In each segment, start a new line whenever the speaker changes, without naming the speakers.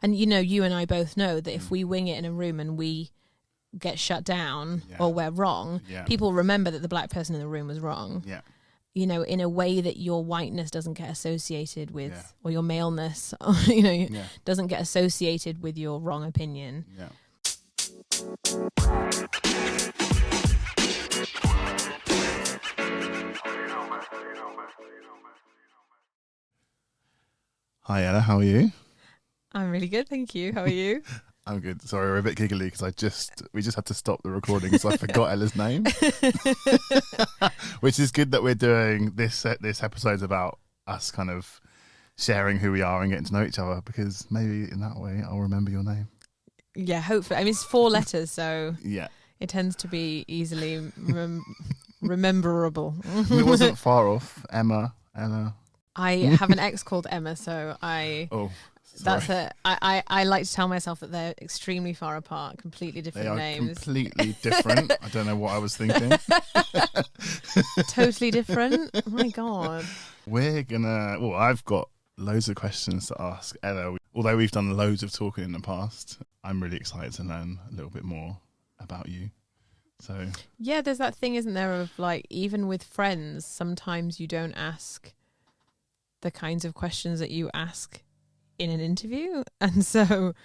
And, you and I both know that if we wing it in a room and we get shut down or we're wrong, people remember that the black person in the room was wrong.
Yeah.
In a way that your whiteness doesn't get associated with, or your maleness, doesn't get associated with your wrong opinion.
Yeah. Hi Ella, how are you?
I'm really good, thank you. How are you?
I'm good. Sorry, we're a bit giggly because we just had to stop the recording, so I forgot Ella's name. Which is good that we're doing this episode about us kind of sharing who we are and getting to know each other, because maybe in that way I'll remember your name.
Yeah, hopefully. I mean, it's 4 letters, so
yeah,
it tends to be easily rememberable.
It wasn't far off. Ella.
I have an ex called Emma, so I like to tell myself that they're extremely far apart, completely different names.
They are completely different. I don't know what I was thinking.
Totally different. Oh my God.
I've got loads of questions to ask Ella. Although we've done loads of talking in the past, I'm really excited to learn a little bit more about you. So
yeah, there's that thing, isn't there, of like, even with friends, sometimes you don't ask the kinds of questions that you ask in an interview, and so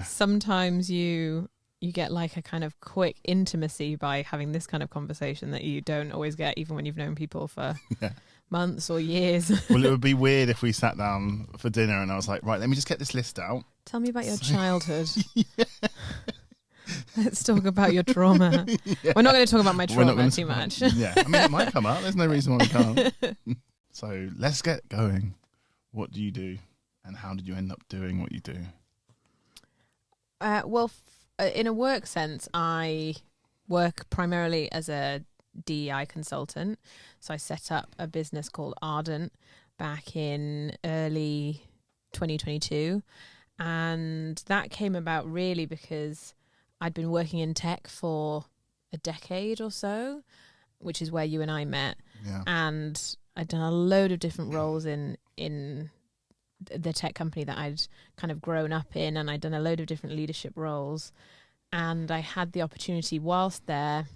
sometimes you get like a kind of quick intimacy by having this kind of conversation that you don't always get even when you've known people for months or years.
Well, it would be weird if we sat down for dinner and I was like, right, let me just get this list out.
Tell me about your childhood. Let's talk about your trauma. We're not going to talk about my trauma too much.
Yeah, I mean, it might come out. There's no reason why we can't. So let's get going. What do you do? And how did you end up doing what you do?
In a work sense, I work primarily as a DEI consultant. So I set up a business called Ardent back in early 2022. And that came about really because I'd been working in tech for a decade or so, which is where you and I met.
Yeah.
And I'd done a load of different roles in the tech company that I'd kind of grown up in, and I'd done a load of different leadership roles. And I had the opportunity whilst there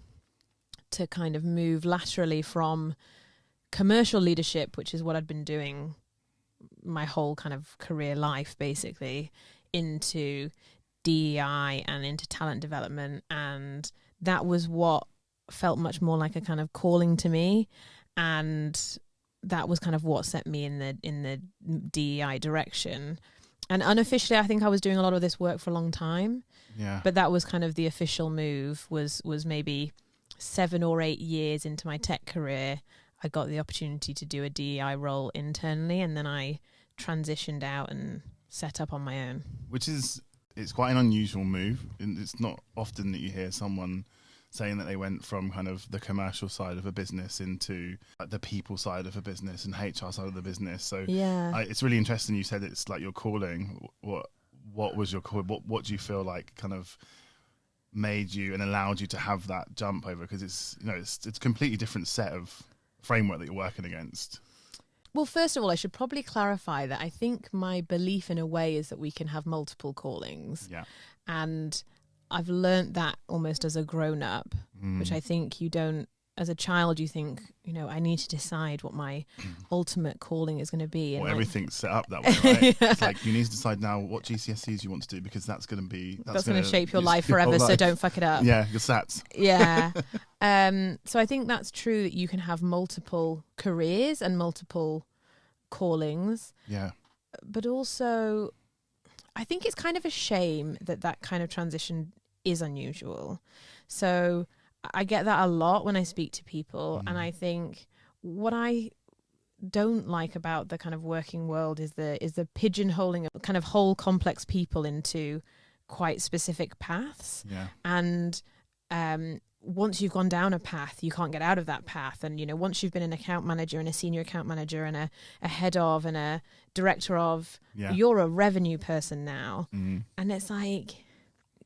to kind of move laterally from commercial leadership, which is what I'd been doing my whole kind of career life, basically, into DEI and into talent development. And that was what felt much more like a kind of calling to me. And that was kind of what set me in the DEI direction. And unofficially, I think I was doing a lot of this work for a long time.
Yeah.
But that was kind of the official move, was maybe 7 or 8 years into my tech career. I got the opportunity to do a DEI role internally, and then I transitioned out and set up on my own.
It's quite an unusual move. And it's not often that you hear someone saying that they went from kind of the commercial side of a business into like the people side of a business and HR side of the business. So it's really interesting. You said it's like your calling. What was your call? What do you feel like kind of made you and allowed you to have that jump over? Because it's a completely different set of framework that you're working against.
Well, first of all, I should probably clarify that I think my belief in a way is that we can have multiple callings.
Yeah.
And I've learnt that almost as a grown-up, which I think you don't, as a child, you think, I need to decide what my ultimate calling is going to be.
Well, everything's set up that way, right? It's like you need to decide now what GCSEs you want to do, because that's going to be...
That's going to shape your life forever, so don't fuck it up.
Yeah, your SATs.
Yeah. So I think that's true, that you can have multiple careers and multiple callings.
Yeah.
But also, I think it's kind of a shame that kind of transition is unusual. So I get that a lot when I speak to people, and I think what I don't like about the kind of working world is the pigeonholing of kind of whole complex people into quite specific paths.
Yeah.
And once you've gone down a path, you can't get out of that path. And, once you've been an account manager and a senior account manager and a head of and a director of, you're a revenue person now. And it's like,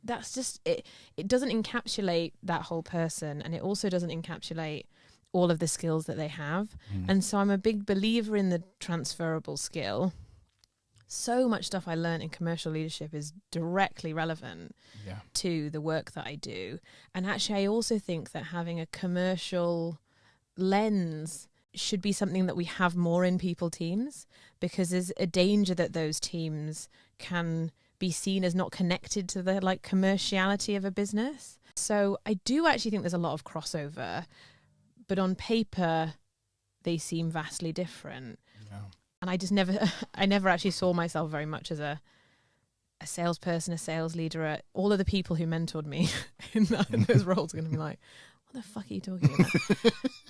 that's just it. It doesn't encapsulate that whole person, and it also doesn't encapsulate all of the skills that they have. And so I'm a big believer in the transferable skill. so much stuff I learned in commercial leadership is directly relevant to the work that I do. And actually, I also think that having a commercial lens should be something that we have more in people teams, because there's a danger that those teams can be seen as not connected to the like commerciality of a business. So I do actually think there's a lot of crossover, but on paper they seem vastly different. Yeah. And I never actually saw myself very much as a salesperson, a sales leader. All of the people who mentored me in those roles are going to be like, what the fuck are you talking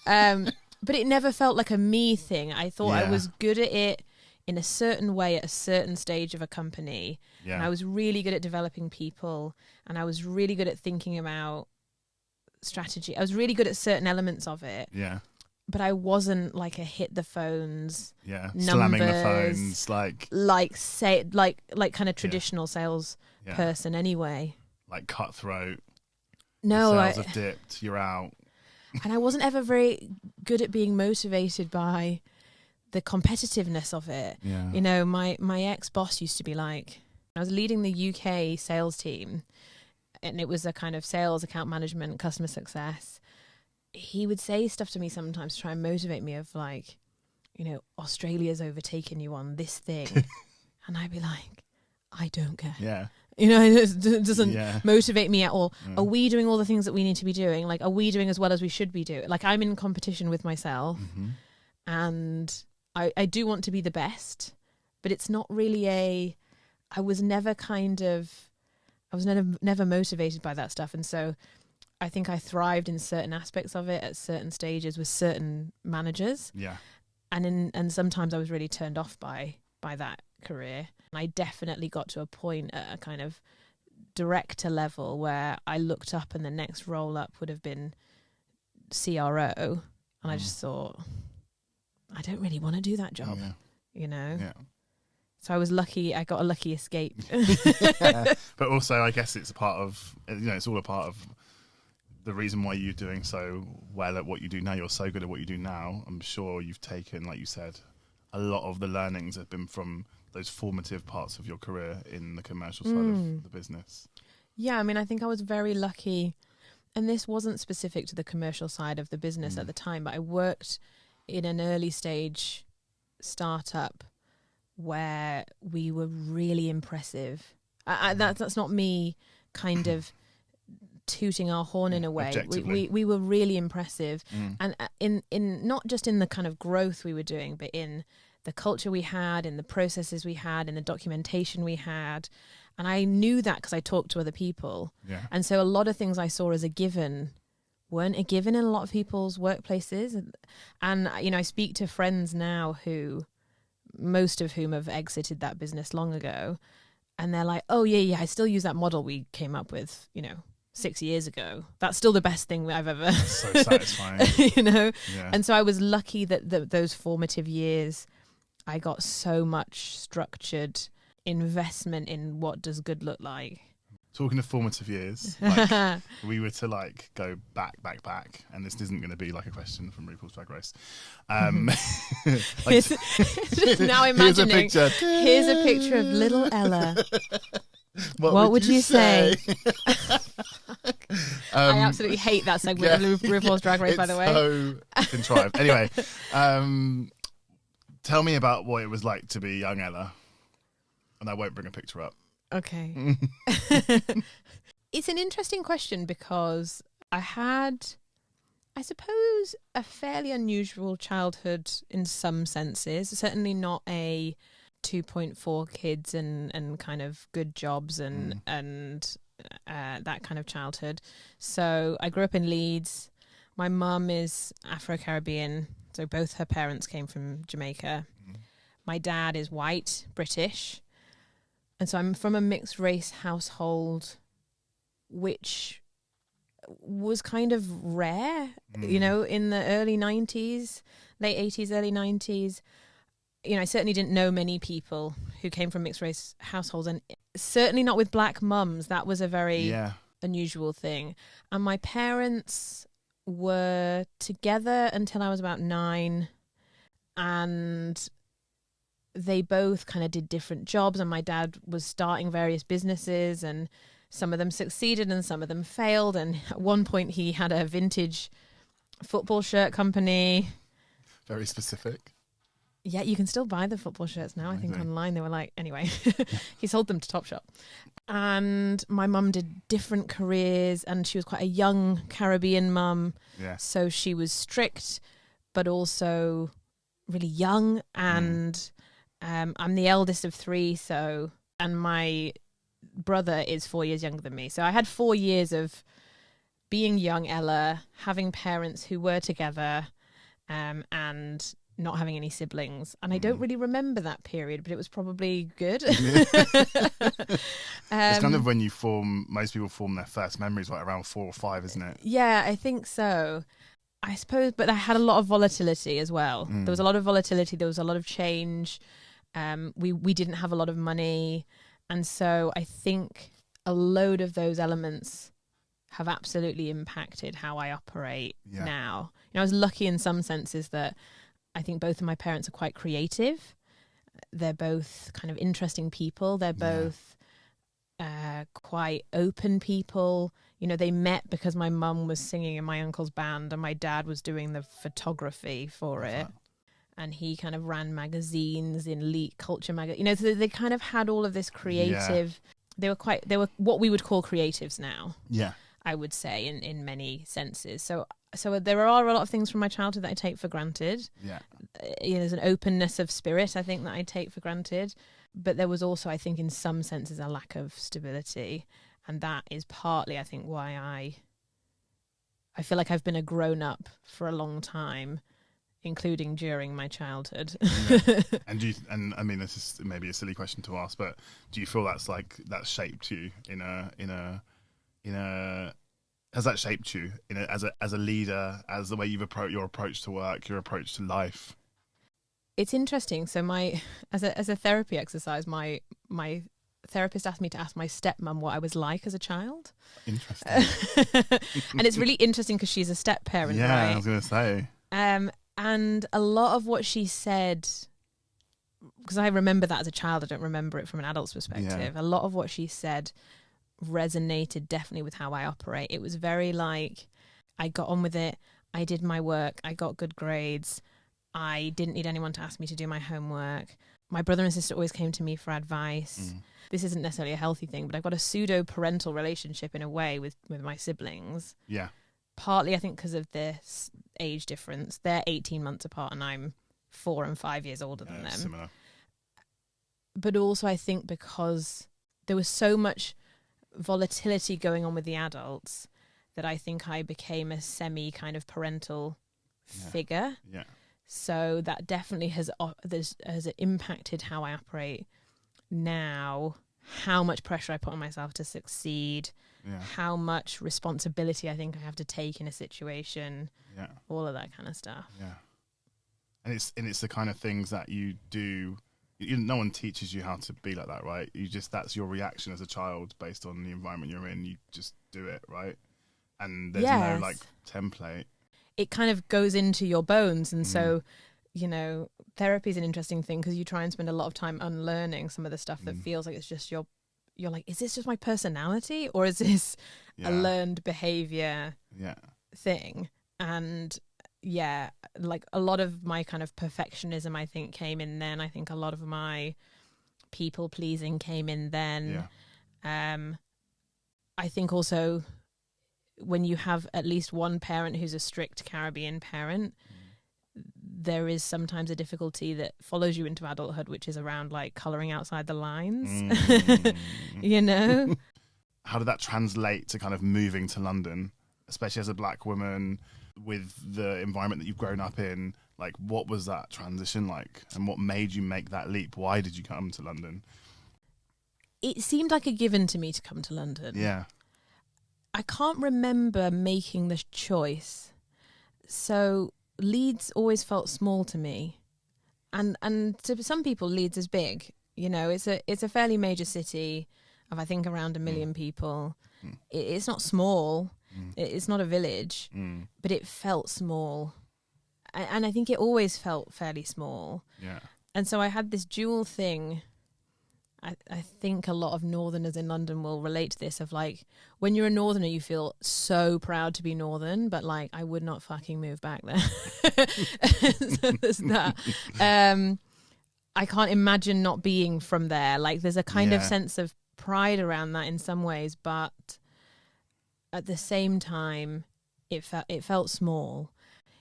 about? But it never felt like a me thing. I thought I was good at it in a certain way at a certain stage of a company. Yeah. And I was really good at developing people, and I was really good at thinking about strategy. I was really good at certain elements of it. Yeah. But I wasn't like a hit the phones, numbers,
slamming the phones,
like kind of traditional sales person anyway.
Like cutthroat.
No,
sales have dipped. You're out.
And I wasn't ever very good at being motivated by the competitiveness of it. Yeah. You know, my ex-boss used to be like, I was leading the UK sales team, and it was a kind of sales, account management, customer success. He would say stuff to me sometimes to try and motivate me of like, you know, Australia's overtaken you on this thing. And I'd be like, I don't care. Yeah. You know, it doesn't motivate me at all. Yeah. Are we doing all the things that we need to be doing? Like, are we doing as well as we should be doing? Like, I'm in competition with myself, and I do want to be the best, but it's not really I was never motivated by that stuff. And so I think I thrived in certain aspects of it at certain stages with certain managers. Yeah. And sometimes I was really turned off by that career. I definitely got to a point at a kind of director level where I looked up and the next roll up would have been CRO. And I just thought, I don't really want to do that job, you know? Yeah. So I was lucky. I got a lucky escape.
But also, I guess it's a part of, it's all a part of the reason why you're doing so well at what you do now. You're so good at what you do now. I'm sure you've taken, like you said, a lot of the learnings have been from those formative parts of your career in the commercial side of the business. Yeah,
I mean, I think I was very lucky, and this wasn't specific to the commercial side of the business at the time, but I worked in an early stage startup where we were really impressive. That's not me kind of tooting our horn in a way. We were really impressive, and in not just in the kind of growth we were doing, but in the culture we had, in the processes we had, in the documentation we had. And I knew that because I talked to other people. Yeah. And so a lot of things I saw as a given weren't a given in a lot of people's workplaces. And, you know, I speak to friends now who, most of whom have exited that business long ago. And they're like, oh, yeah, I still use that model we came up with, 6 years ago. That's still the best thing I've ever.
That's so satisfying.
Yeah. And so I was lucky that those formative years, I got so much structured investment in what does good look like.
Talking of formative years, like, we were to go back, and this isn't going to be like a question from RuPaul's Drag Race.
Now imagining, here's a picture of little Ella. What would you say? I absolutely hate that segment of RuPaul's Drag Race, by the way.
So contrived. Anyway, tell me about what it was like to be young Ella. And I won't bring a picture up.
Okay. It's an interesting question because I had, I suppose, a fairly unusual childhood in some senses. Certainly not a 2.4 kids and kind of good jobs and that kind of childhood. So I grew up in Leeds. My mum is Afro-Caribbean, so both her parents came from Jamaica. My dad is white, British. And so I'm from a mixed race household, which was kind of rare, in the early 90s, late 80s, early 90s. I certainly didn't know many people who came from mixed race households, and certainly not with black mums. That was a very unusual thing. And my parents were together until I was about 9, and they both kind of did different jobs, and my dad was starting various businesses, and some of them succeeded and some of them failed. And at one point he had a vintage football shirt company.
Very specific.
Yeah, you can still buy the football shirts now. I think online they were like, anyway, he sold them to Topshop. And my mum did different careers, and she was quite a young Caribbean mum.
Yeah.
So she was strict, but also really young. And I'm the eldest of three, and my brother is 4 years younger than me. So I had 4 years of being young Ella, having parents who were together, and not having any siblings. And I don't really remember that period, but it was probably good.
It's kind of when most people form their first memories like around 4 or 5, isn't it?
Yeah, I think so. I suppose, but I had a lot of volatility as well. There was a lot of volatility. There was a lot of change. We didn't have a lot of money. And so I think a load of those elements have absolutely impacted how I operate now. I was lucky in some senses that I think both of my parents are quite creative. They're both kind of interesting people. They're both quite open people. They met because my mum was singing in my uncle's band and my dad was doing the photography for it. And he kind of ran magazines in Leeds Culture magazine. So they kind of had all of this creative. They were what we would call creatives now. Yeah, I would say in many senses. So there are a lot of things from my childhood that I take for granted. Yeah, there's an openness of spirit, I think, that I take for granted. But there was also, I think, in some senses, a lack of stability, and that is partly, I think, why I feel like I've been a grown up for a long time, including during my childhood.
Yeah. And I mean, this is maybe a silly question to ask, but do you feel that's shaped you in a has that shaped you as a leader, as the way you've approached your approach to work, your approach to life?
It's interesting. So as a therapy exercise, my therapist asked me to ask my stepmom what I was like as a child.
Interesting.
And it's really interesting because she's a step parent, right?
Yeah, I was going to say.
And a lot of what she said, because I remember that as a child, I don't remember it from an adult's perspective. Yeah. A lot of what she said resonated definitely with how I operate. It was very like, I got on with it. I did my work. I got good grades. I didn't need anyone to ask me to do my homework. My brother and sister always came to me for advice. This isn't necessarily a healthy thing, but I've got a pseudo-parental relationship in a way with my siblings. Yeah. Partly, I think, because of this age difference. They're 18 months apart and I'm 4 and 5 years older than them. Similar. But also, I think because there was so much volatility going on with the adults that I think I became a semi kind of parental figure. Yeah. So that definitely has impacted how I operate now, how much pressure I put on myself to succeed, how much responsibility I think I have to take in a situation, all of that kind of stuff. Yeah.
And it's the kind of things that you do. No one teaches you how to be like that, right? That's your reaction as a child based on the environment you're in. You just do it, right? And there's no like template.
It kind of goes into your bones. And so, therapy is an interesting thing because you try and spend a lot of time unlearning some of the stuff that feels like it's just you're like, is this just my personality or is this a learned behavior thing? And like a lot of my kind of perfectionism, I think, came in then. I think a lot of my people pleasing came in then. I think also when you have at least one parent who's a strict Caribbean parent, there is sometimes a difficulty that follows you into adulthood, which is around like colouring outside the lines,
How did that translate to kind of moving to London, especially as a black woman with the environment that you've grown up in? Like, what was that transition like and what made you make that leap? Why did you come to London?
It seemed like a given to me to come to London. Yeah. I can't remember making the choice. So Leeds always felt small to me. And to some people, Leeds is big. It's a fairly major city of, I think, around 1 million people. It's not small. It's not a village, but it felt small. And I think it always felt fairly small. Yeah. And so I had this dual thing. I think a lot of Northerners in London will relate to this, of like, when you're a Northerner, you feel so proud to be Northern, but like, I would not fucking move back there. So there's that. I can't imagine not being from there. Like, there's a kind of sense of pride around that in some ways, but at the same time, it felt small.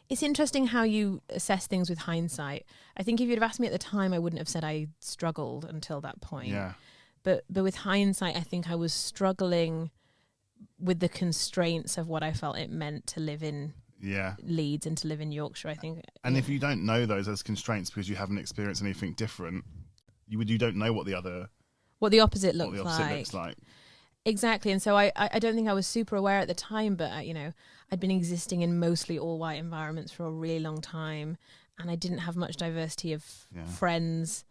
It's interesting how you assess things with hindsight. I think if you'd have asked me at the time, I wouldn't have said I struggled until that point.
Yeah.
But with hindsight, I think I was struggling with the constraints of what I felt it meant to live in Leeds and to live in Yorkshire, I think.
And if you don't know those as constraints because you haven't experienced anything different, you don't know what the
opposite looks like. Exactly. And so I don't think I was super aware at the time, but I'd been existing in mostly all white environments for a really long time, and I didn't have much diversity of friends,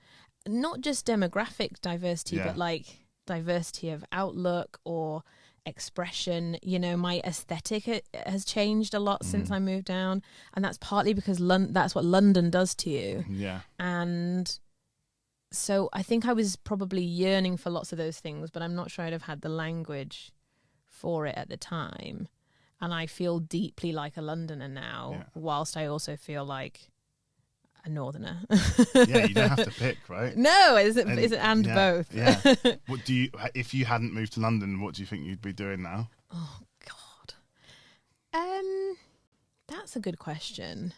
not just demographic diversity, but like diversity of outlook or expression. My aesthetic has changed a lot since I moved down, and that's partly because that's what London does to you.
Yeah.
And so I think I was probably yearning for lots of those things, but I'm not sure I'd have had the language for it at the time. And I feel deeply like a Londoner now, whilst I also feel like a Northerner.
Yeah, you don't have to pick, right?
No, it's both.
Yeah. What if you hadn't moved to London, what do you think you'd be doing now?
Oh God. That's a good question.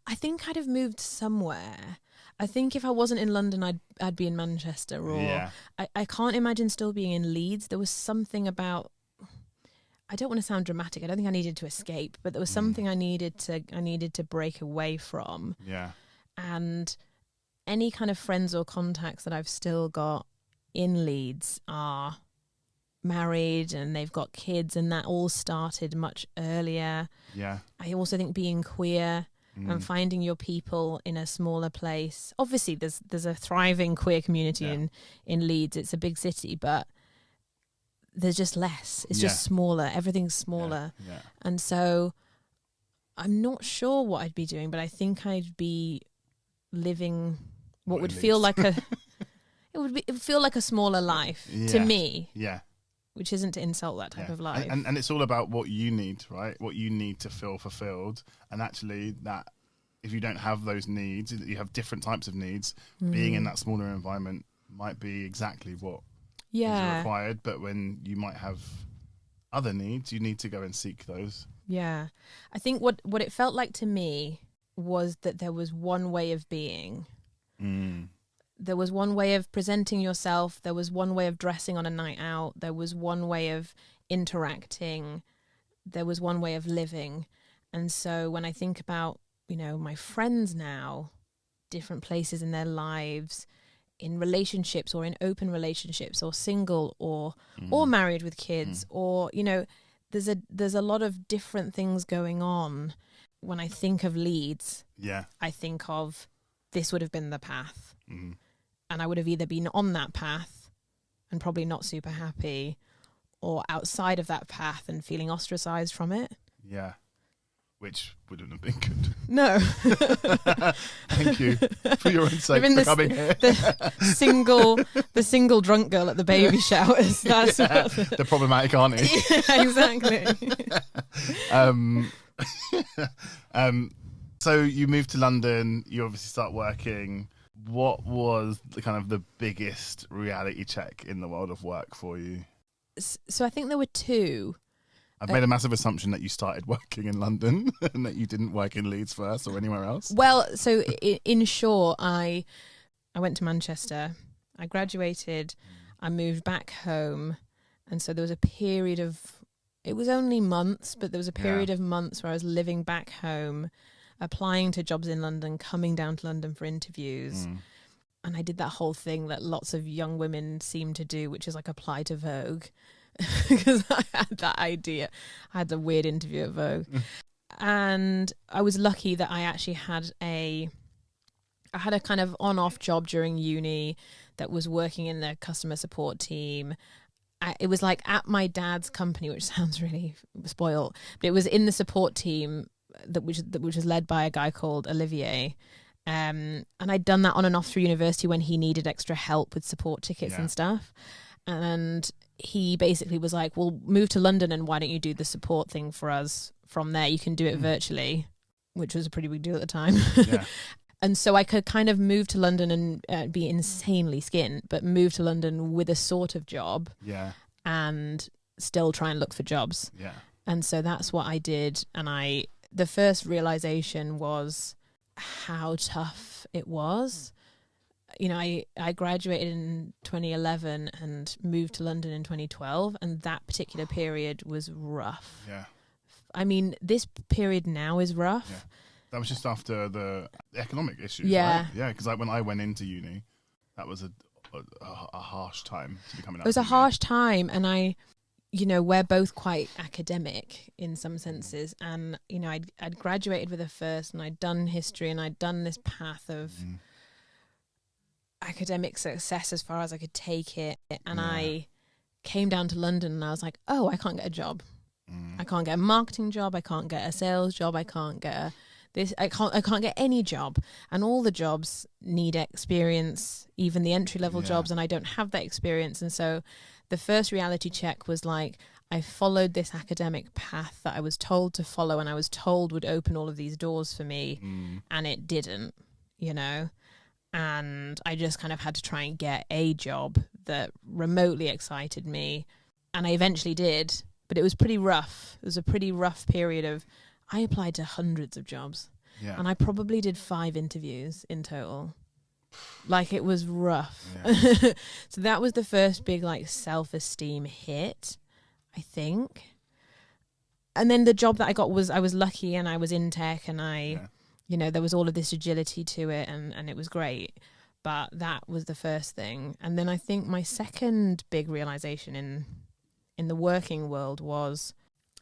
I think I'd have moved somewhere. I think if I wasn't in London, I'd be in Manchester, or I can't imagine still being in Leeds. There was something about, I don't want to sound dramatic, I don't think I needed to escape, but there was something I needed to break away from.
Yeah.
And any kind of friends or contacts that I've still got in Leeds are married and they've got kids, and that all started much earlier.
Yeah.
I also think being queer and finding your people in a smaller place. Obviously, there's a thriving queer community in Leeds. It's a big city, but there's just less. It's just smaller. Everything's smaller.
Yeah.
And so I'm not sure what I'd be doing, but I think I'd be living what would feel like it would feel like a smaller life to me.
Yeah.
Which isn't to insult that type of life.
And it's all about what you need, right? What you need to feel fulfilled. And actually, that if you don't have those needs, you have different types of needs, being in that smaller environment might be exactly what is required. But when you might have other needs, you need to go and seek those.
Yeah. I think what it felt like to me was that there was one way of being. There was one way of presenting yourself. There was one way of dressing on a night out. There was one way of interacting. There was one way of living. And so when I think about, my friends now, different places in their lives, in relationships or in open relationships or single or married with kids or, there's a lot of different things going on. When I think of Leeds, I think of this would have been the path. And I would have either been on that path and probably not super happy, or outside of that path and feeling ostracized from it. Yeah.
Which wouldn't have been good.
No.
Thank you for your own sake for coming here.
The single drunk girl at the baby showers. That's
the problematic auntie.
Yeah, exactly.
So you moved to London, you obviously start working. What was the biggest reality check in the world of work for you?
So I think there were two.
I've made a massive assumption that you started working in London and that you didn't work in Leeds first or anywhere else.
Well, so in short, I went to Manchester. I graduated. I moved back home. And so there was a period of, it was only months, but there was a period of months where I was living back home, applying to jobs in London, coming down to London for interviews. And I did that whole thing that lots of young women seem to do, which is like apply to Vogue. Because I had that idea. I had a weird interview at Vogue. And I was lucky that I actually had a kind of on-off job during uni that was working in the customer support team. It was like at my dad's company, which sounds really spoiled, but it was in the support team which was led by a guy called Olivier. And I'd done that on and off through university when he needed extra help with support tickets and stuff. And he basically was like, well, move to London and why don't you do the support thing for us from there? You can do it virtually, which was a pretty big deal at the time.
Yeah.
And so I could kind of move to London and be insanely skint, but move to London with a sort of job and still try and look for jobs.
Yeah.
And so that's what I did. And the first realization was how tough it was. You know, I graduated in 2011 and moved to London in 2012, and that particular period was rough.
Yeah.
I mean, this period now is rough.
Yeah. That was just after the economic issues,
yeah.
right? Yeah, because when I went into uni, that was a harsh time to be coming out.
It was a harsh time, and we're both quite academic in some senses, and I'd graduated with a first, and I'd done history, and I'd done this path of academic success as far as I could take it, and I came down to London, and I was like, oh, I can't get a job. I can't get a marketing job. I can't get a sales job. I can't get I can't get any job, and all the jobs need experience, even the entry level jobs, and I don't have that experience. And so the first reality check was like, I followed this academic path that I was told to follow, and I was told would open all of these doors for me, and it didn't, and I just kind of had to try and get a job that remotely excited me, and I eventually did, but it was pretty rough. It was a pretty rough period I applied to hundreds of jobs, and I probably did 5 interviews in total. Like, it was rough. Yeah. So that was the first big self-esteem hit, I think. And then the job that I got I was lucky, and I was in tech, and there was all of this agility to it, and it was great. But that was the first thing. And then I think my second big realization in the working world was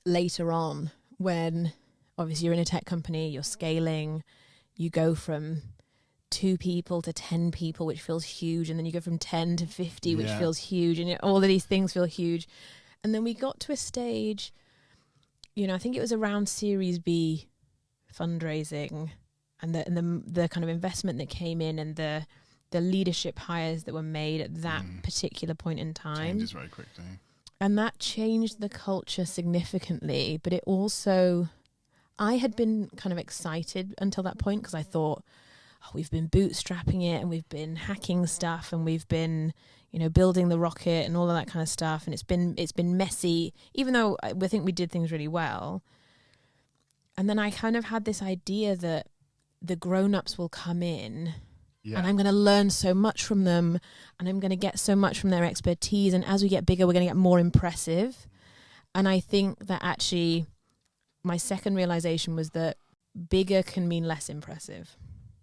later on, when obviously you're in a tech company, you're scaling, you go from 2 people to 10 people, which feels huge, and then you go from 10 to 50, which feels huge, and all of these things feel huge. And then we got to a stage, I think it was around Series B fundraising, and the kind of investment that came in, and the leadership hires that were made at that particular point in time.
Changes very quickly.
And that changed the culture significantly, but it also, I had been kind of excited until that point, because I thought, we've been bootstrapping it, and we've been hacking stuff, and we've been, building the rocket and all of that kind of stuff. And it's been messy, even though I think we did things really well. And then I kind of had this idea that the grown-ups will come in, and I'm going to learn so much from them, and I'm going to get so much from their expertise. And as we get bigger, we're going to get more impressive. And I think that actually my second realization was that bigger can mean less impressive.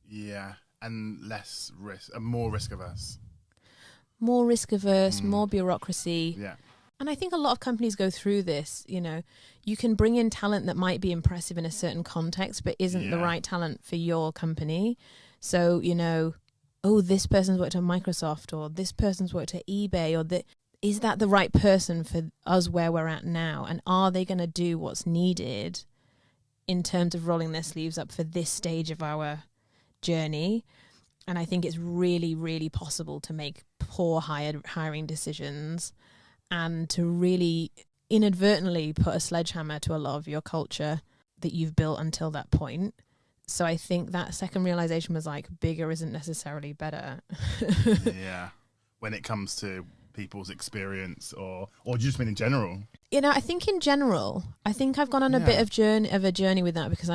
Yeah, and less risk, more risk averse.
More risk averse, more bureaucracy.
Yeah.
And I think a lot of companies go through this, you can bring in talent that might be impressive in a certain context, but isn't the right talent for your company. So, this person's worked at Microsoft, or this person's worked at eBay, or is that the right person for us where we're at now? And are they going to do what's needed in terms of rolling their sleeves up for this stage of our journey? And I think it's really, really possible to make poor hiring decisions, and to really inadvertently put a sledgehammer to a lot of your culture that you've built until that point. So I think that second realization was bigger isn't necessarily better.
Yeah. When it comes to people's experience, or do you just mean in general?
I think in general, I think I've gone on a bit of a journey with that, because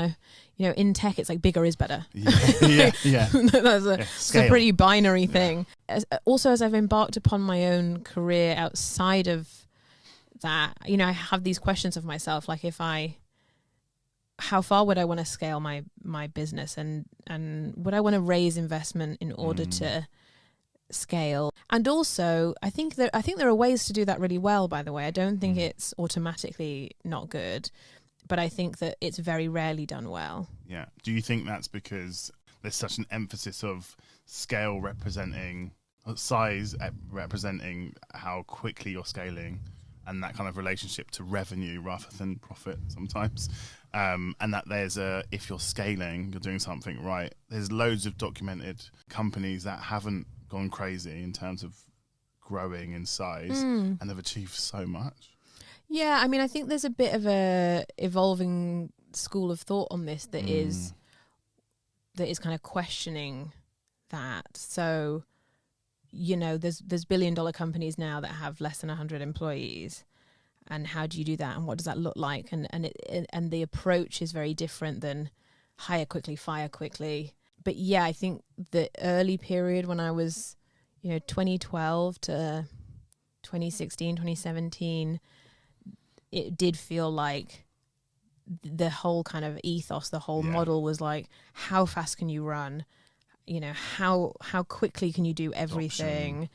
in tech, it's bigger is better.
Yeah.
It's a pretty binary thing. Also, as I've embarked upon my own career outside of that, I have these questions of myself, how far would I want to scale my business, and would I want to raise investment in order to scale? And also, I think there are ways to do that really well, by the way. I don't think it's automatically not good, but I think that it's very rarely done well.
Yeah. Do you think that's because there's such an emphasis of scale representing size, representing how quickly you're scaling, and that kind of relationship to revenue rather than profit sometimes? and that if you're scaling, you're doing something right. There's loads of documented companies that haven't gone crazy in terms of growing in size and have achieved so much.
Yeah, I mean, I think there's a bit of a evolving school of thought on this that is kind of questioning that. So, you know, there's $1 billion companies now that have less than 100 employees. And how do you do that? And what does that look like? And the approach is very different than hire quickly, fire quickly. But yeah, I think the early period when I was, 2012 to 2016, 2017, it did feel like the whole kind of ethos, the whole model was like, how fast can you run? How quickly can you do everything?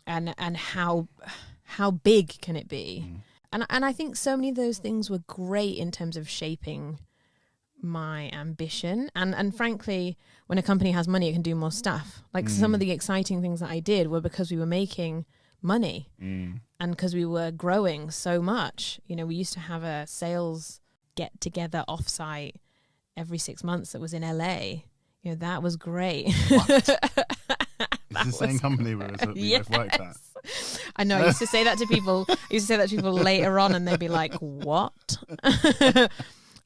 And how big can it be? And I think so many of those things were great in terms of shaping my ambition. And frankly, when a company has money, it can do more stuff. Like some of the exciting things that I did were because we were making money and because we were growing so much. We used to have a sales get together offsite every 6 months that was in LA. That was great.
What? It's the same company we both worked at.
I know. I used to say that to people. Later on, and they'd be like, "What?"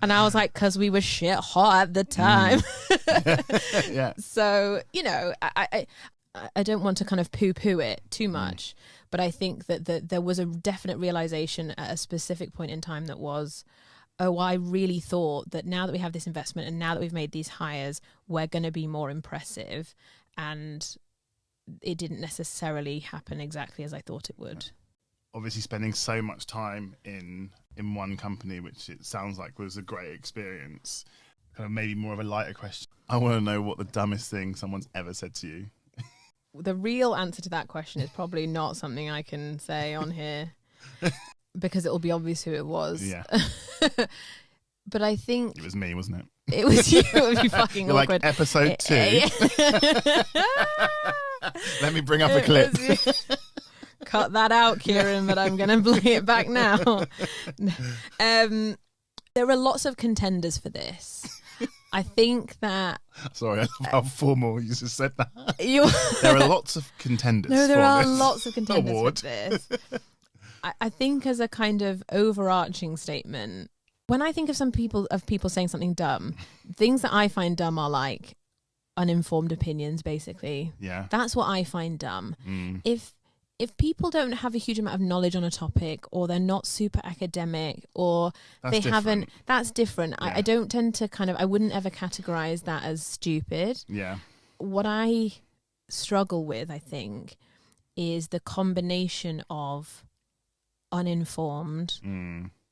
And I was like, "Because we were shit hot at the time."
Yeah.
So I don't want to kind of poo-poo it too much, but I think that there was a definite realization at a specific point in time that was, oh, I really thought that now that we have this investment and now that we've made these hires, we're going to be more impressive, and it didn't necessarily happen exactly as I thought it would.
Obviously spending so much time in one company, which it sounds like was a great experience, kind of maybe more of a lighter question. I want to know what the dumbest thing someone's ever said to you.
The real answer to that question is probably not something I can say on here because it will be obvious who it was.
Yeah.
But I think...
It was me, wasn't it?
It was you. It would be fucking
You're
awkward.
like, episode 2. Let me bring up a clip.
Cut that out, Kieron, but I'm going to play it back now. There are lots of contenders for this. I think that...
Sorry, I love how formal you just said that. There are lots of contenders.
No, there are
this
lots of contenders
award.
for this. I think as a kind of overarching statement, when I think of people saying something dumb, things that I find dumb are like uninformed opinions, basically.
Yeah.
That's what I find dumb. If people don't have a huge amount of knowledge on a topic, or they're not super academic, or that's different. Yeah. I don't tend to I wouldn't ever categorize that as stupid.
Yeah.
What I struggle with, I think, is the combination of uninformed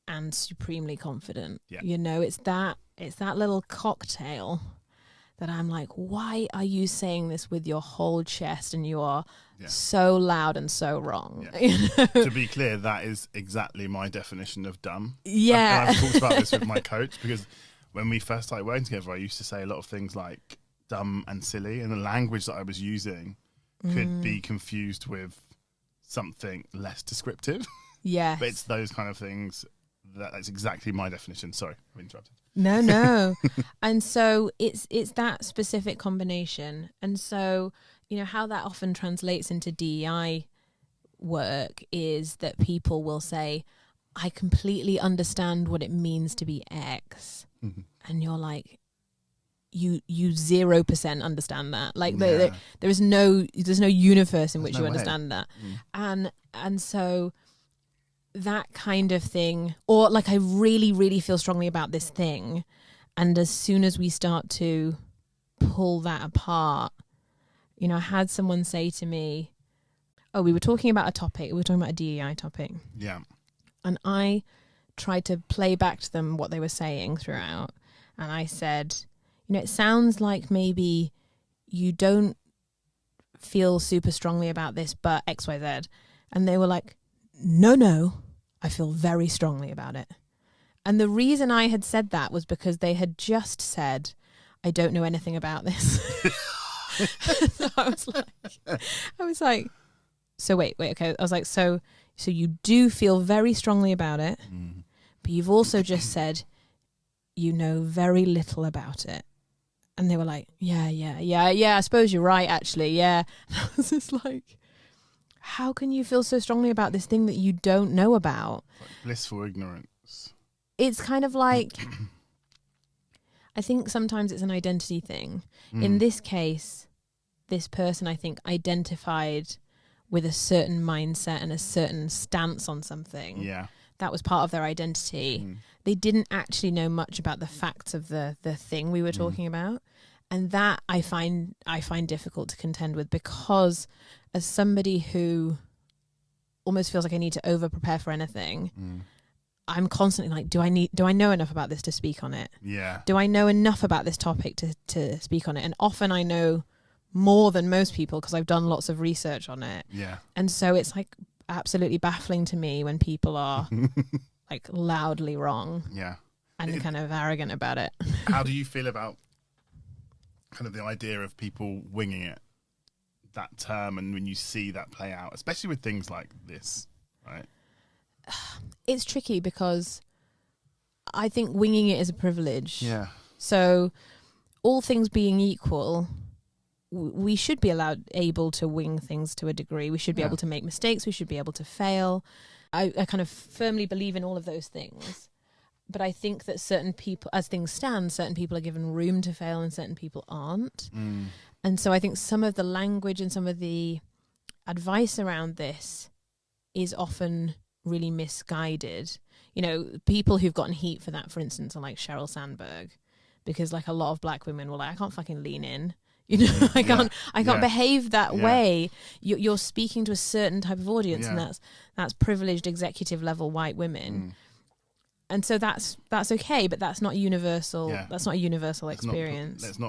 and supremely confident.
Yeah.
It's that little cocktail that I'm like, why are you saying this with your whole chest and you are so loud and so wrong?
Yeah. To be clear, that is exactly my definition of dumb.
Yeah.
I've talked about this with my coach, because when we first started working together, I used to say a lot of things like dumb and silly, and the language that I was using could be confused with something less descriptive.
Yeah.
But it's those kind of things that's exactly my definition. Sorry, I've interrupted.
No. And so it's that specific combination. And so, how that often translates into DEI work is that people will say, I completely understand what it means to be X. Mm-hmm. And you're like, you 0% understand that. Like there's no universe in which you understand that. And so that kind of thing, or like, I really, really feel strongly about this thing, and as soon as we start to pull that apart, I had someone say to me, we were talking about a topic, we were talking about a DEI topic.
Yeah.
And I tried to play back to them what they were saying throughout, and I said, it sounds like maybe you don't feel super strongly about this, but XYZ. And they were like, no, I feel very strongly about it. And the reason I had said that was because they had just said, I don't know anything about this. So I was like, so wait, okay. I was like, so you do feel very strongly about it, but you've also just said you know very little about it. And they were like, yeah, I suppose you're right, actually, yeah. And I was just like, how can you feel so strongly about this thing that you don't know about?
Like blissful ignorance.
It's kind of like, I think sometimes it's an identity thing. In this case, this person, I think, identified with a certain mindset and a certain stance on something.
Yeah.
That was part of their identity. They didn't actually know much about the facts of the thing we were talking about. And that I find difficult to contend with, because as somebody who almost feels like I need to over prepare for anything, I'm constantly like, do I know enough about this to speak on it?
Yeah.
Do I know enough about this topic to speak on it? And often I know more than most people because I've done lots of research on it.
Yeah.
And so it's like absolutely baffling to me when people are like loudly wrong.
Yeah.
And kind of arrogant about it.
How do you feel about kind of the idea of people winging it, that term, and when you see that play out, especially with things like this, right?
It's tricky because I think winging it is a privilege.
Yeah.
So all things being equal, we should be able to wing things to a degree. We should be able to make mistakes. We should be able to fail. I kind of firmly believe in all of those things. But I think that certain people, as things stand, certain people are given room to fail and certain people aren't. And so I think some of the language and some of the advice around this is often really misguided. You know, people who've gotten heat for that, for instance, are like Sheryl Sandberg, because like a lot of black women were like, I can't fucking lean in. You know, I can't behave that way. You're speaking to a certain type of audience, and that's privileged executive level white women. And so that's okay, but that's not universal. Yeah. That's not a universal experience.
Let's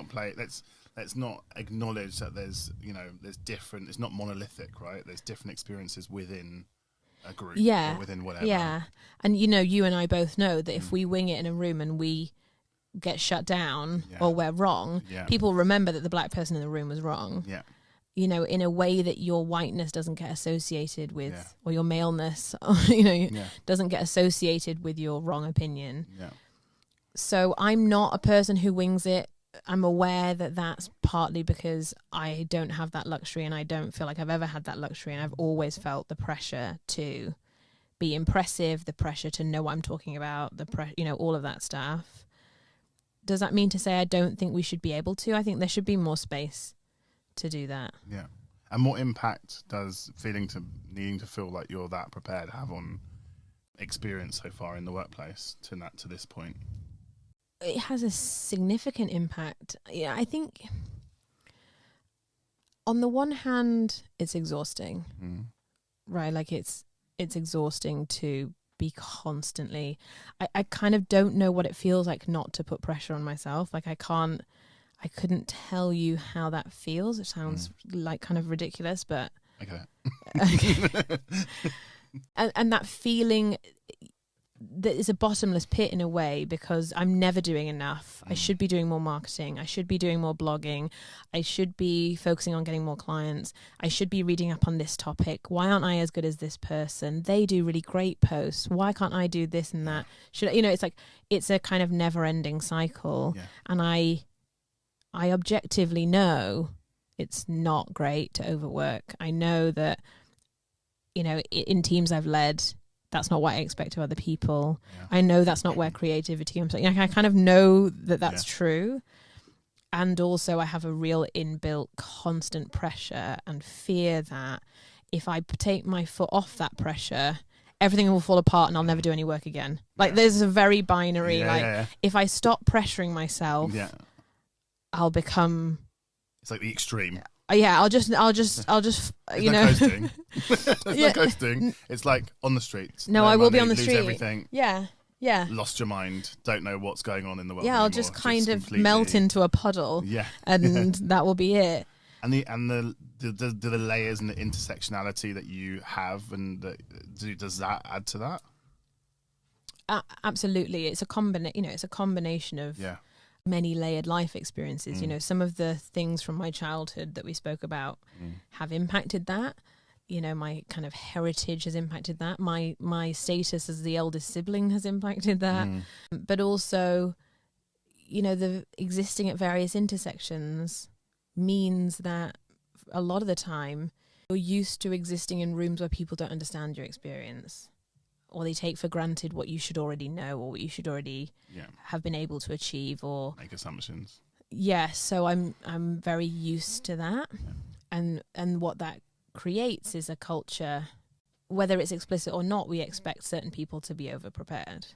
not acknowledge that there's different. It's not monolithic, right? There's different experiences within a group, or within whatever. Yeah,
and you and I both know that if we wing it in a room and we get shut down or we're wrong, people remember that the black person in the room was wrong. Yeah. You know, in a way that your whiteness doesn't get associated with, or your maleness, doesn't get associated with your wrong opinion. Yeah. So I'm not a person who wings it. I'm aware that that's partly because I don't have that luxury, and I don't feel like I've ever had that luxury, and I've always felt the pressure to be impressive, the pressure to know what I'm talking about, all of that stuff. Does that mean to say I don't think we should be able to? I think there should be more space to do that. Yeah.
And what impact does needing to feel like you're that prepared have on experience so far in the workplace to this point?
It has a significant impact. Yeah, I think on the one hand, it's exhausting, right? Like it's exhausting to be constantly. I kind of don't know what it feels like not to put pressure on myself. Like I couldn't tell you how that feels. It sounds like kind of ridiculous, but okay. and that feeling that is a bottomless pit in a way, because I'm never doing enough. I should be doing more marketing. I should be doing more blogging. I should be focusing on getting more clients. I should be reading up on this topic. Why aren't I as good as this person? They do really great posts. Why can't I do this and that? It's like, it's a kind of never ending cycle. Yeah. And I objectively know it's not great to overwork. I know that, in teams I've led, that's not what I expect of other people. Yeah. I know that's not where creativity comes from. I kind of know that that's true. And also I have a real inbuilt constant pressure and fear that if I take my foot off that pressure, everything will fall apart and I'll never do any work again. Like there's a very binary, if I stop pressuring myself, I'll become...
It's like the extreme.
I'll just
no coasting. There's no coasting. It's like on the streets.
No, I will be on the
lose
street.
Everything.
Yeah.
Lost your mind. Don't know what's going on in the world.
Yeah, I'll just kind of melt into a puddle. Yeah, and that will be it.
And the layers and the intersectionality that you have, and does that add to that?
Absolutely, it's a combination of many layered life experiences. Some of the things from my childhood that we spoke about have impacted that. My kind of heritage has impacted that. My status as the eldest sibling has impacted that. But also the existing at various intersections means that a lot of the time you're used to existing in rooms where people don't understand your experience, or they take for granted what you should already know or what you should already have been able to achieve or
make assumptions.
Yes, so I'm very used to that, and what that creates is a culture, whether it's explicit or not, we expect certain people to be over prepared.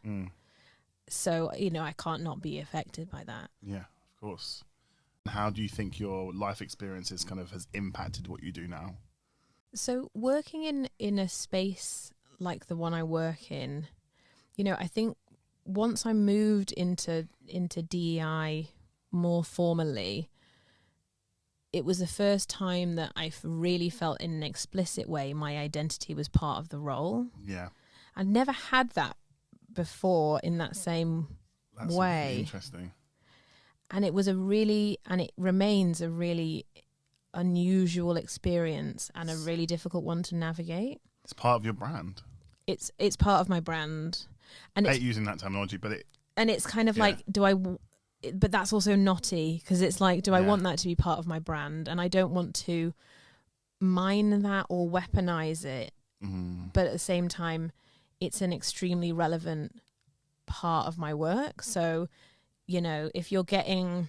So I can't not be affected by that.
Yeah, of course. How do you think your life experiences kind of has impacted what you do now?
So working in a space like the one I work in, I think once I moved into DEI more formally, it was the first time that I really felt in an explicit way my identity was part of the role.
Yeah.
I'd never had that before in that same way.
Really interesting.
And it was and it remains a really unusual experience and a really difficult one to navigate.
It's part of your brand.
It's part of my brand. And
I hate using that terminology, but
it's kind of like, but that's also naughty, because it's like, do I want that to be part of my brand? And I don't want to mine that or weaponize it. But at the same time, it's an extremely relevant part of my work. So, if you're getting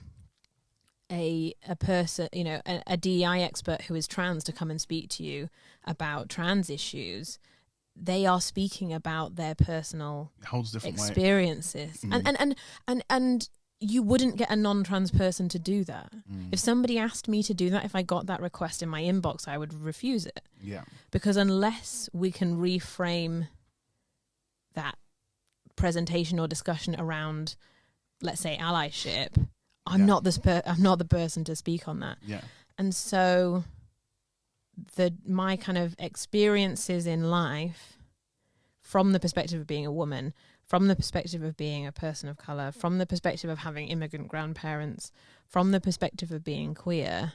a person, a DEI expert who is trans to come and speak to you about trans issues, they are speaking about their personal experiences. And you wouldn't get a non-trans person to do that. If somebody asked me to do that, if I got that request in my inbox, I would refuse it.
Yeah.
Because unless we can reframe that presentation or discussion around, let's say, allyship, I'm not the person to speak on that.
Yeah.
And so my kind of experiences in life, from the perspective of being a woman, from the perspective of being a person of colour, from the perspective of having immigrant grandparents, from the perspective of being queer,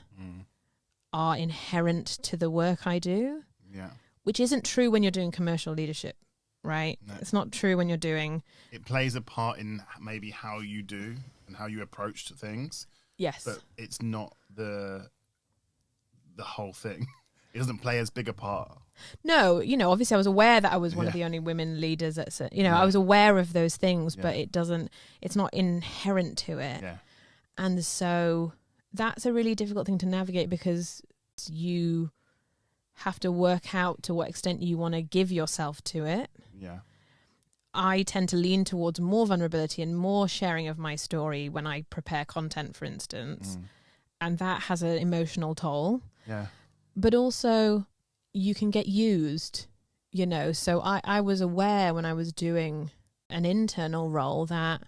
are inherent to the work I do.
Yeah.
Which isn't true when you're doing commercial leadership, right? No. It's not true when you're doing...
It plays a part in maybe how you do and how you approach things.
Yes.
But it's not the whole thing. It doesn't play as big a part.
No, obviously I was aware that I was one of the only women leaders at, I was aware of those things, but it's not inherent to it.
Yeah.
And so that's a really difficult thing to navigate, because you have to work out to what extent you want to give yourself to it.
Yeah.
I tend to lean towards more vulnerability and more sharing of my story when I prepare content, for instance. And that has an emotional toll.
Yeah.
But also, you can get used, So I was aware when I was doing an internal role that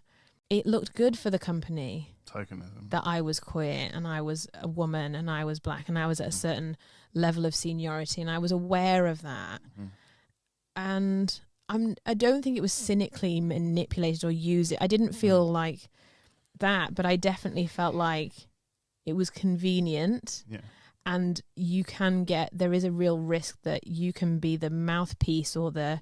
it looked good for the company.
Tokenism.
That I was queer and I was a woman and I was black and I was at a certain level of seniority, and I was aware of that. And I don't think it was cynically manipulated or used. I didn't feel like that, but I definitely felt like it was convenient.
Yeah.
And there is a real risk that you can be the mouthpiece or the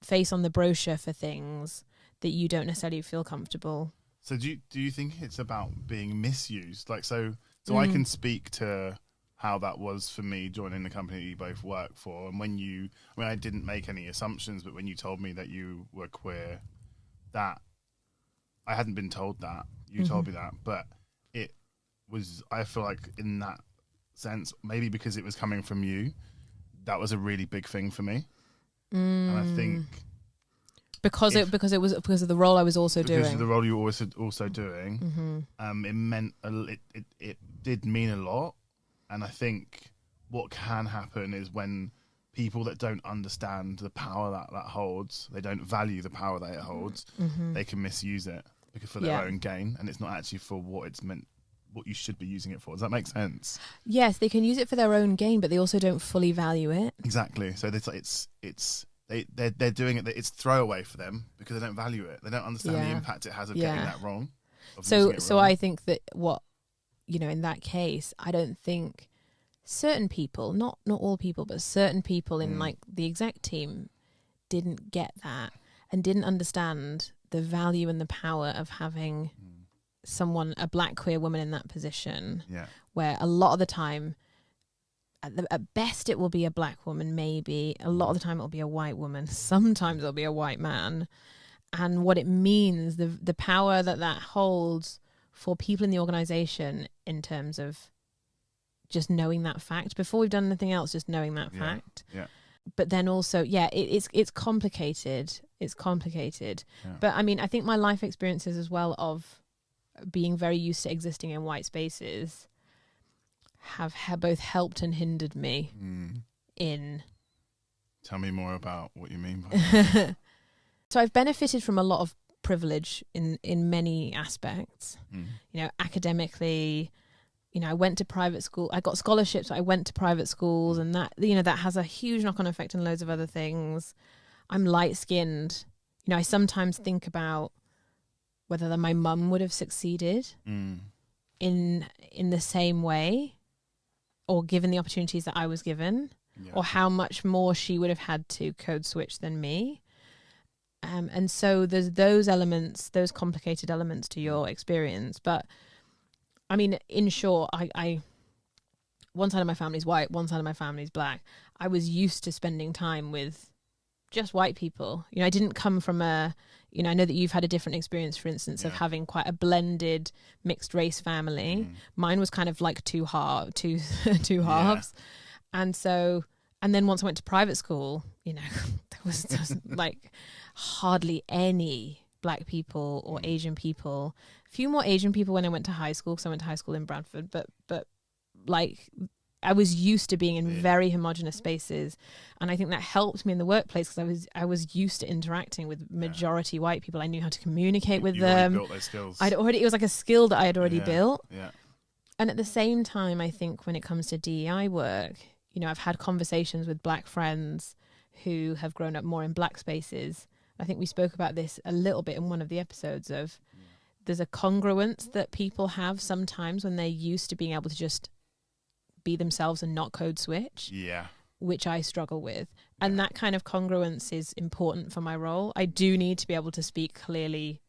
face on the brochure for things that you don't necessarily feel comfortable.
So do you think it's about being misused? Like, so I can speak to how that was for me joining the company you both work for. And I didn't make any assumptions, but when you told me that you were queer, that I hadn't been told that. You told me that, but I feel like in that sense, maybe because it was coming from you, that was a really big thing for me. And I think
because of the role I was also doing.
Because of the role you were also doing, it meant it did mean a lot. And I think what can happen is when people that don't understand the power that holds, they don't value the power that it holds, they can misuse it for their own gain, and it's not actually for what it's meant. What you should be using it for. Does that make sense? Yes,
they can use it for their own gain, but they also don't fully value it.
Exactly. So they're doing it. It's throwaway for them because they don't value it. They don't understand the impact it has of getting that wrong.
So I think that in that case, I don't think certain people, not all people, but certain people in like the exec team didn't get that and didn't understand the value and the power of having someone, a black queer woman in that position, where a lot of the time, at best it will be a black woman, maybe a lot of the time it'll be a white woman, sometimes it'll be a white man, and what it means, the power that holds for people in the organization in terms of just knowing that fact before we've done anything else, just knowing that fact. But then also, it's complicated. It's complicated. But I mean, I think my life experiences as well of being very used to existing in white spaces have both helped and hindered me in...
Tell me more about what you mean by that.
So I've benefited from a lot of privilege in many aspects. You know, academically, you know, I went to private school. I got scholarships. I went to private schools, and that, you know, that has a huge knock-on effect on loads of other things. I'm light-skinned. You know, I sometimes think about whether my mum would have succeeded in the same way, or given the opportunities that I was given, or how much more she would have had to code switch than me. And so there's those elements, those complicated elements to your experience. But I mean, in short, I one side of my family's white, one side of my family's black. I was used to spending time with just white people. You know, I didn't come from I know that you've had a different experience, for instance, of having quite a blended mixed race family. Mine was kind of like two halves. And then once I went to private school, you know, there was like hardly any black people or Asian people. A few more Asian people when I went to high school, because I went to high school in Bradford, but like I was used to being in very homogenous spaces, and I think that helped me in the workplace because I was used to interacting with majority white people. I knew how to communicate with them.
Built those skills.
It was like a skill that I had already built.
Yeah.
And at the same time, I think when it comes to DEI work, you know, I've had conversations with black friends who have grown up more in black spaces. I think we spoke about this a little bit in one of the episodes of there's a congruence that people have sometimes when they're used to being able to just be themselves and not code switch. Yeah. Which I struggle with. And that kind of congruence is important for my role. I do need to be able to speak clearly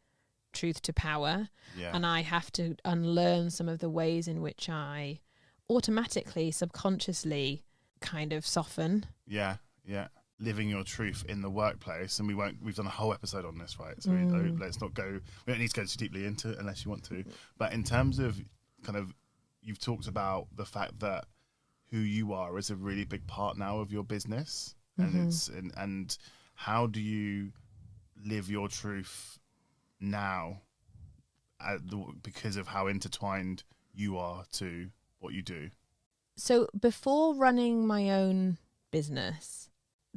truth to power. Yeah. And I have to unlearn some of the ways in which I automatically, subconsciously kind of soften. Yeah. Yeah. Living your truth in the workplace, and we've done a whole episode on this, right? So let's not go, we don't need to go too deeply into it unless you want to. But in terms of kind of, you've talked about the fact that who you are is a really big part now of your business, and and how do you live your truth now because of how intertwined you are to what you do? So before running my own business,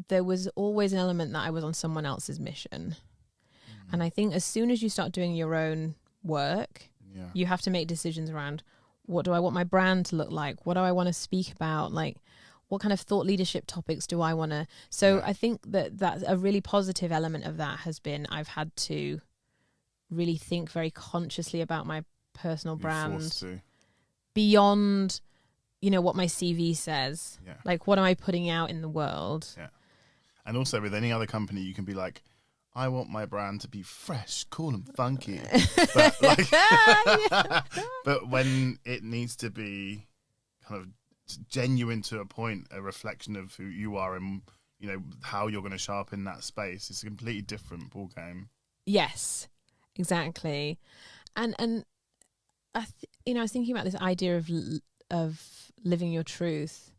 there was always an element that I was on someone else's mission. And I think as soon as you start doing your own work, you have to make decisions around, what do I want my brand to look like? What do I want to speak about? Like, what kind of thought leadership topics do I want to... So I think that's a really positive element of that has been I've had to really think very consciously about my personal brand beyond, you know, what my CV says. Yeah. Like, what am I putting out in the world? Yeah. And also with any other company, you can be like, I want my brand to be fresh, cool and funky. But, but when it needs to be kind of genuine to a point, a reflection of who you are and, you know, how you're going to show up in that space, it's a completely different ball game. Yes, exactly. And I was thinking about this idea of living your truth.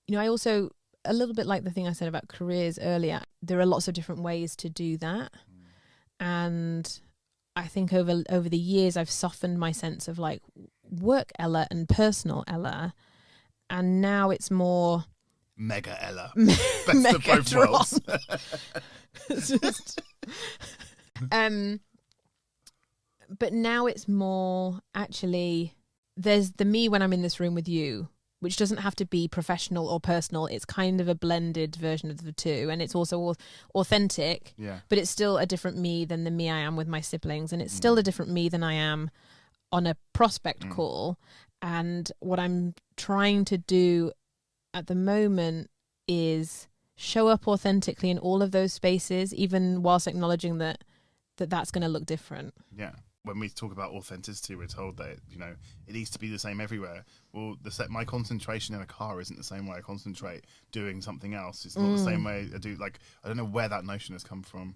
You know, I also, a little bit like the thing I said about careers earlier, there are lots of different ways to do that. And I think over the years, I've softened my sense of like work Ella and personal Ella. And now it's more... Mega Ella. Best of both worlds. But now it's more actually, there's the me when I'm in this room with you, which doesn't have to be professional or personal. It's kind of a blended version of the two. And it's also authentic, but it's still a different me than the me I am with my siblings. And it's still a different me than I am on a prospect call. And what I'm trying to do at the moment is show up authentically in all of those spaces, even whilst acknowledging that that's going to look different.
Yeah. When we talk about authenticity, we're told that, you know, it needs to be the same everywhere. Well, my concentration in a car isn't the same way I concentrate doing something else. It's not the same way I do. Like, I don't know where that notion has come from.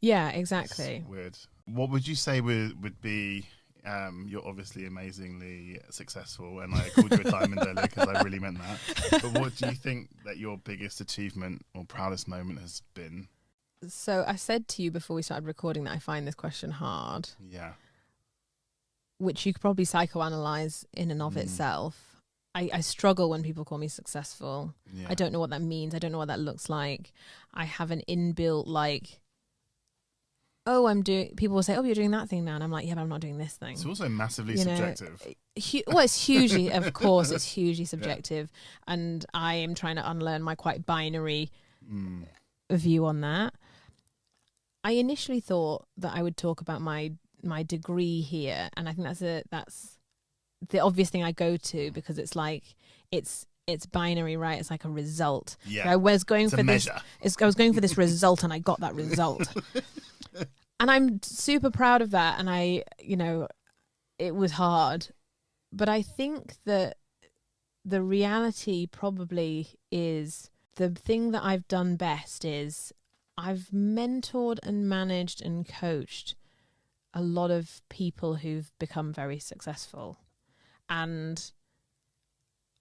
Yeah, exactly.
It's weird. What would you say would be, you're obviously amazingly successful, and I called you a diamond earlier because I really meant that. But what do you think that your biggest achievement or proudest moment has been?
So I said to you before we started recording that I find this question hard.
Yeah.
Which you could probably psychoanalyze in and of itself. I struggle when people call me successful. Yeah. I don't know what that means. I don't know what that looks like. I have an inbuilt people will say, oh, you're doing that thing now. And I'm like, yeah, but I'm not doing this thing.
It's also massively subjective.
Well, it's hugely, of course, it's hugely subjective. Yeah. And I am trying to unlearn my quite binary view on that. I initially thought that I would talk about my degree here, and I think that's the obvious thing I go to, because it's like it's binary, right? It's like a result.
Yeah,
I was going for this. I was going for this result, and I got that result, and I'm super proud of that. And it was hard, but I think that the reality probably is the thing that I've done best is I've mentored and managed and coached a lot of people who've become very successful. And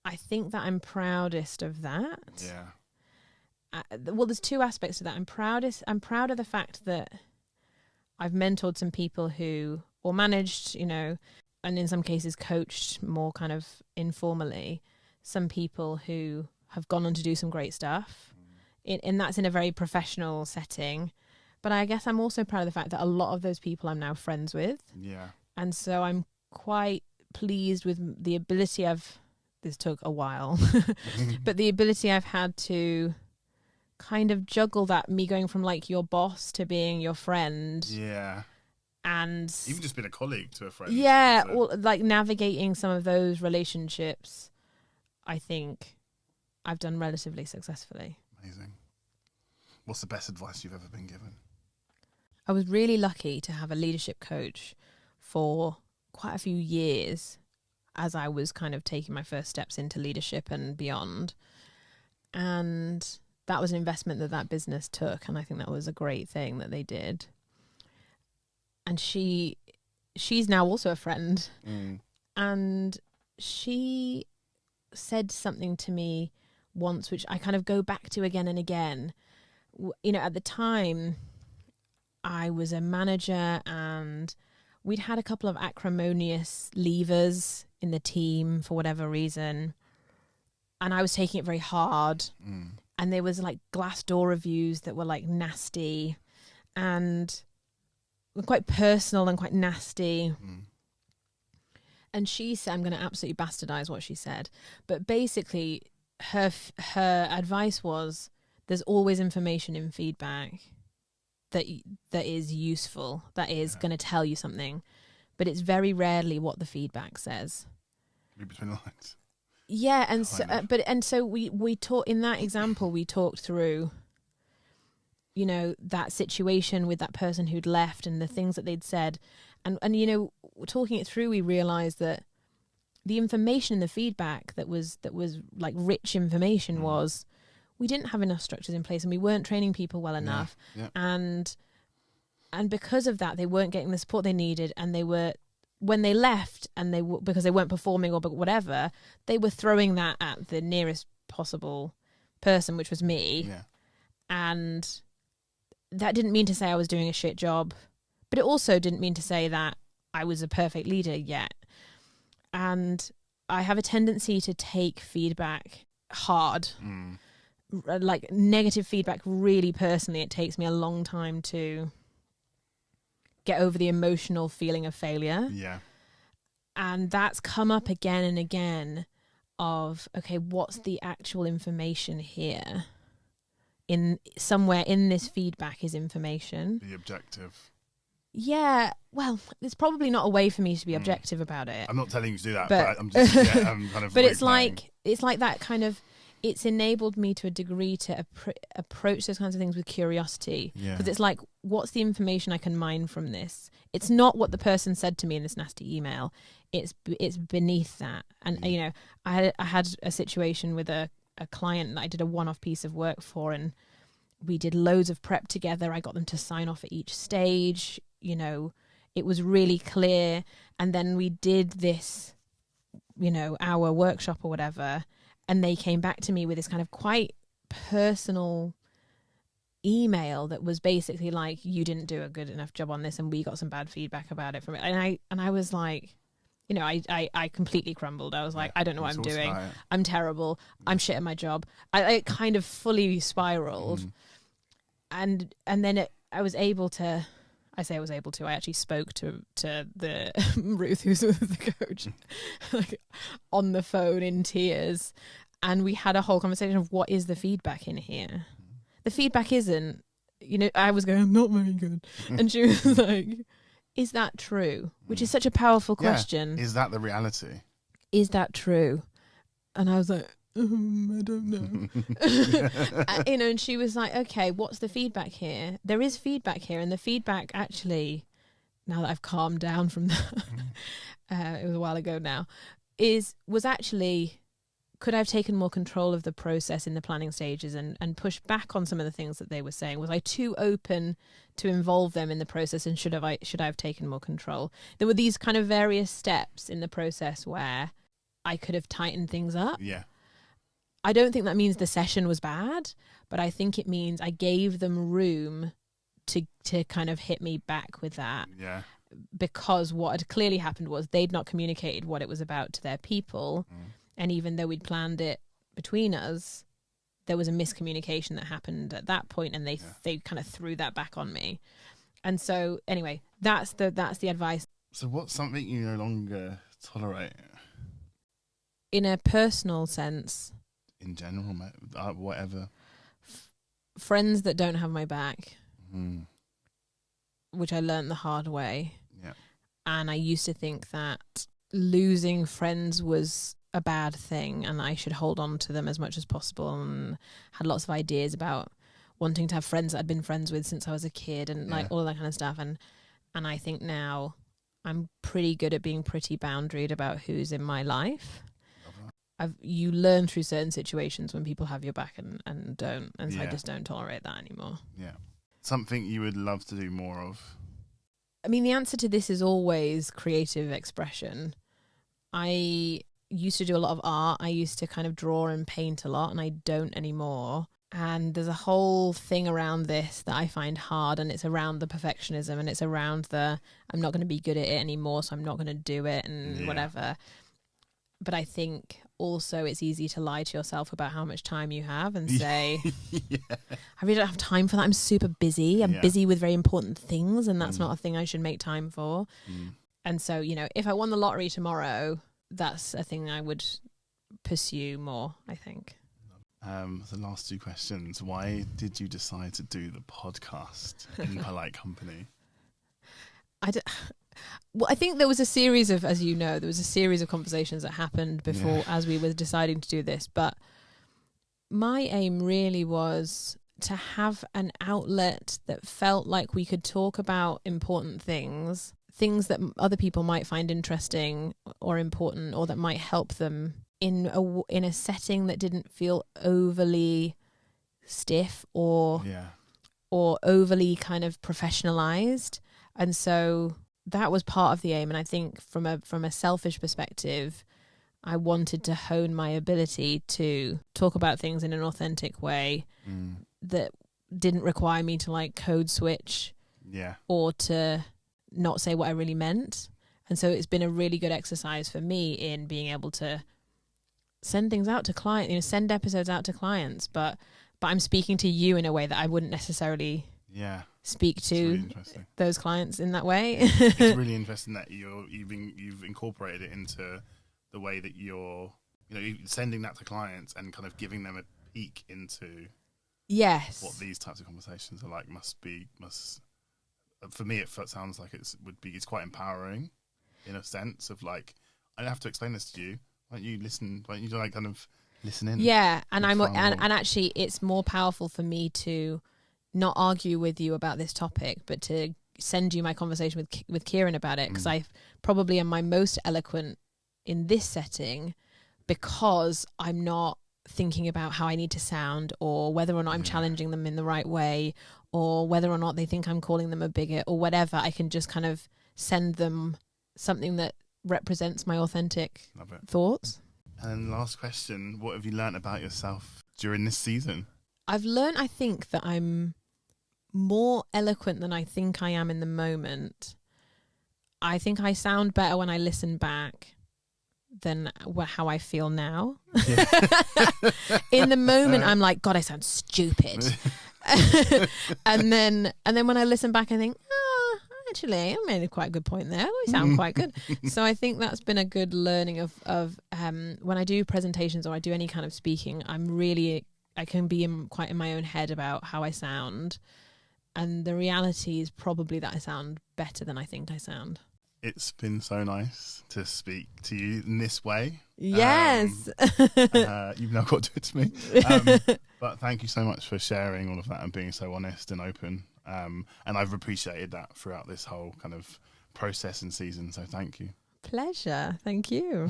I think that I'm proudest of that.
Yeah.
Well, there's two aspects to that. I'm proud of the fact that I've mentored some people who, or managed, and in some cases coached more kind of informally, some people who have gone on to do some great stuff. And that's in a very professional setting. But I guess I'm also proud of the fact that a lot of those people I'm now friends with.
Yeah.
And so I'm quite pleased with the ability this took a while, but the ability I've had to kind of juggle that, me going from like your boss to being your friend.
Yeah.
And
even just being a colleague to a friend.
Yeah. Or like navigating some of those relationships, I think I've done relatively successfully.
Amazing. What's the best advice you've ever been given?
I was really lucky to have a leadership coach for quite a few years as I was kind of taking my first steps into leadership and beyond. And that was an investment that business took. And I think that was a great thing that they did. And she's now also a friend. And she said something to me once, which I kind of go back to again and again. At the time, I was a manager and we'd had a couple of acrimonious leavers in the team for whatever reason. And I was taking it very hard. And there was like Glassdoor reviews that were like nasty and quite personal and quite nasty. And she said, I'm going to absolutely bastardize what she said, but basically her advice was, there's always information in feedback that is useful, that is going to tell you something, but it's very rarely what the feedback says.
Read between the lines.
Yeah, and so we talked in that example. We talked through, that situation with that person who'd left and the things that they'd said, and talking it through, we realized that the information and the feedback that was like rich information was, we didn't have enough structures in place and we weren't training people well enough.
Yeah.
And because of that, they weren't getting the support they needed. And when they left and because they weren't performing or whatever, they were throwing that at the nearest possible person, which was me.
Yeah.
And that didn't mean to say I was doing a shit job, but it also didn't mean to say that I was a perfect leader yet. And I have a tendency to take feedback hard. Like negative feedback really personally. It takes me a long time to get over the emotional feeling of failure.
Yeah.
And that's come up again and again of, okay, what's the actual information here? Somewhere in this feedback is information.
The objective.
Yeah, well, there's probably not a way for me to be objective about it.
I'm not telling you to do that, but I'm just I'm kind of.
But it's like that kind of. it's enabled me to a degree to approach those kinds of things with curiosity.
Yeah.
Because it's like, what's the information I can mine from this? It's not what the person said to me in this nasty email. It's beneath that. And, you know, I had a situation with a client that I did a one-off piece of work for, and we did loads of prep together. I got them to sign off at each stage. You know, it was really clear. And then we did this, you know, our workshop or whatever, and they came back to me with this kind of quite personal email that was basically like, you didn't do a good enough job on this, and we got some bad feedback about it from it. And I was like, you know, I completely crumbled. I was like, I don't know what I'm doing. I'm terrible. I'm shit at my job. I kind of fully spiraled. And then I was able to, I actually spoke to the Ruth, who's the coach, like, on the phone in tears. And we had a whole conversation of what is the feedback in here. The feedback isn't, you know, I was going, I'm not very good. And she was like, is that true? Which is such a powerful question.
Is that the reality?
Is that true? And I was like, I don't know. You know, and she was like, okay, what's the feedback here? There is feedback here. And the feedback actually, now that I've calmed down from that, it was a while ago now, was actually, could I have taken more control of the process in the planning stages and pushed back on some of the things that they were saying? Was I too open to involve them in the process, and should I have taken more control? There were these kind of various steps in the process where I could have tightened things up.
Yeah.
I don't think that means the session was bad, but I think it means I gave them room to kind of hit me back with that.
Yeah.
Because what had clearly happened was they'd not communicated what it was about to their people. And even though we'd planned it between us, there was a miscommunication that happened at that point, and they kind of threw that back on me. And so anyway, that's the advice.
So what's something you no longer tolerate?
In a personal sense.
In general, whatever.
Friends that don't have my back, which I learned the hard way.
Yeah.
And I used to think that losing friends was a bad thing and I should hold on to them as much as possible, and had lots of ideas about wanting to have friends that I'd been friends with since I was a kid, and like all of that kind of stuff. And I think now I'm pretty good at being pretty boundaried about who's in my life. You learn through certain situations when people have your back and don't, and so I just don't tolerate that anymore. Yeah.
Something you would love to do more of?
I mean, the answer to this is always creative expression. I used to do a lot of art. I used to kind of draw and paint a lot, and I don't anymore. And there's a whole thing around this that I find hard, and it's around the perfectionism, and it's around the I'm not going to be good at it anymore, so I'm not going to do it, and whatever. But I think also it's easy to lie to yourself about how much time you have and say, I really don't have time for that. I'm super busy. I'm busy with very important things, and that's not a thing I should make time for. And so, you know, if I won the lottery tomorrow, that's a thing I would pursue more, I think.
The last two questions. Why did you decide to do the podcast in Polite Company?
Well, I think there was a series of, as you know, conversations that happened before as we were deciding to do this. But my aim really was to have an outlet that felt like we could talk about important things that other people might find interesting or important, or that might help them in a setting that didn't feel overly stiff or overly kind of professionalized. And so that was part of the aim. And I think from a selfish perspective, I wanted to hone my ability to talk about things in an authentic way that didn't require me to like code switch or to not say what I really meant. And so it's been a really good exercise for me in being able to send things out to clients, send episodes out to clients, but I'm speaking to you in a way that I wouldn't necessarily speak to
really
those clients in that way.
It's really interesting that you've incorporated it into the way that you're sending that to clients and kind of giving them a peek into what these types of conversations are like. For me, it sounds like it's quite empowering in a sense of like, I don't have to explain this to you. Why don't you listen? Why don't you like kind of listen in.
Yeah, and
Which
I'm
one
and actually, it's more powerful for me to not argue with you about this topic, but to send you my conversation with Kieron about it, because I probably am my most eloquent in this setting because I'm not thinking about how I need to sound or whether or not I'm challenging them in the right way or whether or not they think I'm calling them a bigot or whatever. I can just kind of send them something that represents my authentic thoughts.
And last question, what have you learnt about yourself during this season?
I've learned, I think, that I'm more eloquent than I think I am in the moment. I think I sound better when I listen back than how I feel now. Yeah. In the moment, I'm like, God, I sound stupid. and then when I listen back, I think, actually, I made a quite good point there. I sound quite good. So I think that's been a good learning of when I do presentations or I do any kind of speaking, I can be quite in my own head about how I sound. And the reality is probably that I sound better than I think I sound.
It's been so nice to speak to you in this way.
Yes.
You've now got to do it to me. But thank you so much for sharing all of that and being so honest and open. And I've appreciated that throughout this whole kind of process and season. So thank you.
Pleasure. Thank you.